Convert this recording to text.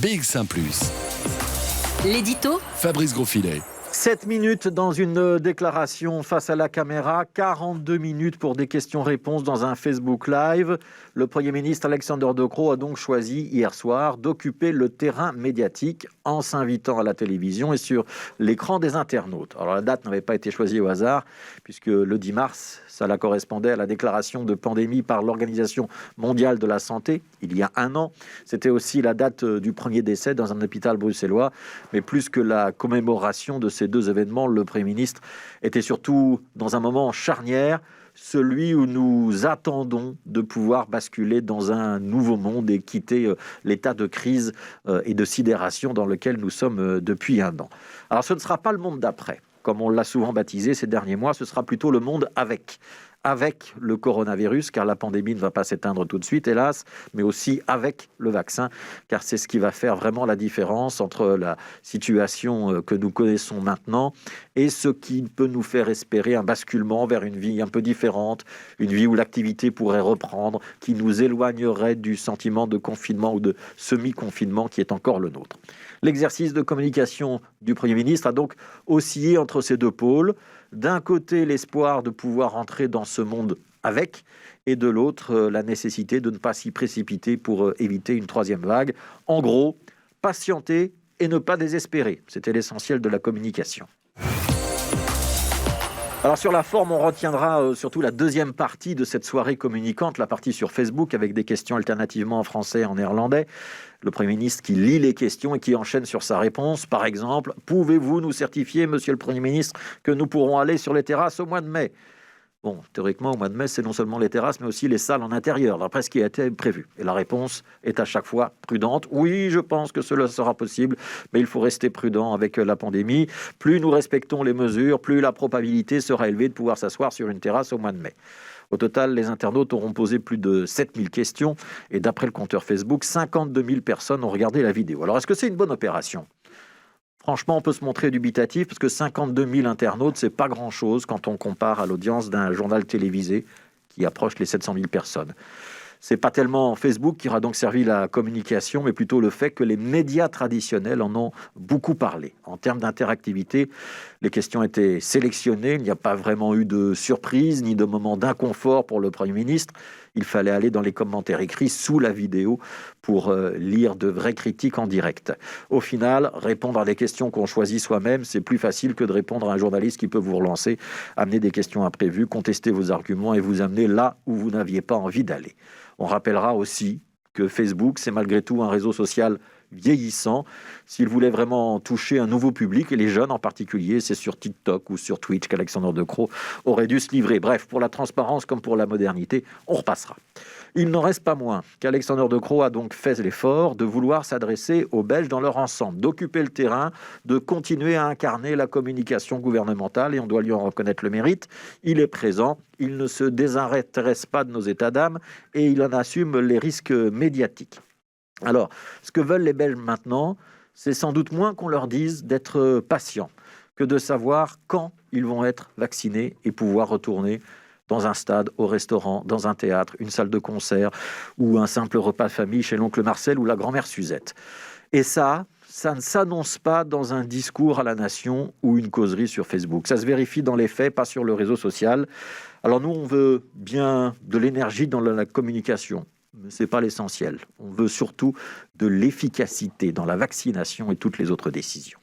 BX1 +. L'édito Fabrice Grosfilet. 7 minutes dans une déclaration face à la caméra, 42 minutes pour des questions-réponses dans un Facebook Live. Le Premier ministre Alexander De Croo a donc choisi hier soir d'occuper le terrain médiatique en s'invitant à la télévision et sur l'écran des internautes. Alors la date n'avait pas été choisie au hasard puisque le 10 mars, cela correspondait à la déclaration de pandémie par l'Organisation mondiale de la santé, il y a un an. C'était aussi la date du premier décès dans un hôpital bruxellois. Mais plus que la commémoration de ces deux événements, le Premier ministre était surtout dans un moment charnière, celui où nous attendons de pouvoir basculer dans un nouveau monde et quitter l'état de crise et de sidération dans lequel nous sommes depuis un an. Alors ce ne sera pas le monde d'après, comme on l'a souvent baptisé ces derniers mois, ce sera plutôt le monde avec le coronavirus, car la pandémie ne va pas s'éteindre tout de suite, hélas, mais aussi avec le vaccin, car c'est ce qui va faire vraiment la différence entre la situation que nous connaissons maintenant et ce qui peut nous faire espérer un basculement vers une vie un peu différente, une vie où l'activité pourrait reprendre, qui nous éloignerait du sentiment de confinement ou de semi-confinement qui est encore le nôtre. L'exercice de communication du Premier ministre a donc oscillé entre ces deux pôles. D'un côté, l'espoir de pouvoir entrer dans ce monde avec, et de l'autre, la nécessité de ne pas s'y précipiter pour éviter une troisième vague. En gros, patienter et ne pas désespérer. C'était l'essentiel de la communication. Alors sur la forme, on retiendra surtout la deuxième partie de cette soirée communicante, la partie sur Facebook avec des questions alternativement en français et en néerlandais. Le Premier ministre qui lit les questions et qui enchaîne sur sa réponse. Par exemple, pouvez-vous nous certifier, Monsieur le Premier ministre, que nous pourrons aller sur les terrasses au mois de mai ? Bon, théoriquement, au mois de mai, c'est non seulement les terrasses, mais aussi les salles en intérieur, d'après ce qui a été prévu. Et la réponse est à chaque fois prudente. Oui, je pense que cela sera possible, mais il faut rester prudent avec la pandémie. Plus nous respectons les mesures, plus la probabilité sera élevée de pouvoir s'asseoir sur une terrasse au mois de mai. Au total, les internautes auront posé plus de 7000 questions et d'après le compteur Facebook, 52 000 personnes ont regardé la vidéo. Alors, est-ce que c'est une bonne opération ? Franchement, on peut se montrer dubitatif parce que 52 000 internautes, c'est pas grand-chose quand on compare à l'audience d'un journal télévisé qui approche les 700 000 personnes. C'est pas tellement Facebook qui aura donc servi la communication, mais plutôt le fait que les médias traditionnels en ont beaucoup parlé. En termes d'interactivité, les questions étaient sélectionnées, il n'y a pas vraiment eu de surprise ni de moment d'inconfort pour le Premier ministre. Il fallait aller dans les commentaires écrits sous la vidéo pour lire de vraies critiques en direct. Au final, répondre à des questions qu'on choisit soi-même, c'est plus facile que de répondre à un journaliste qui peut vous relancer, amener des questions imprévues, contester vos arguments et vous amener là où vous n'aviez pas envie d'aller. On rappellera aussi que Facebook, c'est malgré tout un réseau social vieillissant. S'il voulait vraiment toucher un nouveau public, et les jeunes en particulier, c'est sur TikTok ou sur Twitch qu'Alexander De Croo aurait dû se livrer. Bref, pour la transparence comme pour la modernité, on repassera. Il n'en reste pas moins qu'Alexander De Croo a donc fait l'effort de vouloir s'adresser aux Belges dans leur ensemble, d'occuper le terrain, de continuer à incarner la communication gouvernementale, et on doit lui en reconnaître le mérite. Il est présent, il ne se désintéresse pas de nos états d'âme et il en assume les risques médiatiques. Alors, ce que veulent les Belges maintenant, c'est sans doute moins qu'on leur dise d'être patients que de savoir quand ils vont être vaccinés et pouvoir retourner dans un stade, au restaurant, dans un théâtre, une salle de concert ou un simple repas de famille chez l'oncle Marcel ou la grand-mère Suzette. Et ça ne s'annonce pas dans un discours à la nation ou une causerie sur Facebook. Ça se vérifie dans les faits, pas sur le réseau social. Alors nous, on veut bien de l'énergie dans la communication, mais ce n'est pas l'essentiel. On veut surtout de l'efficacité dans la vaccination et toutes les autres décisions.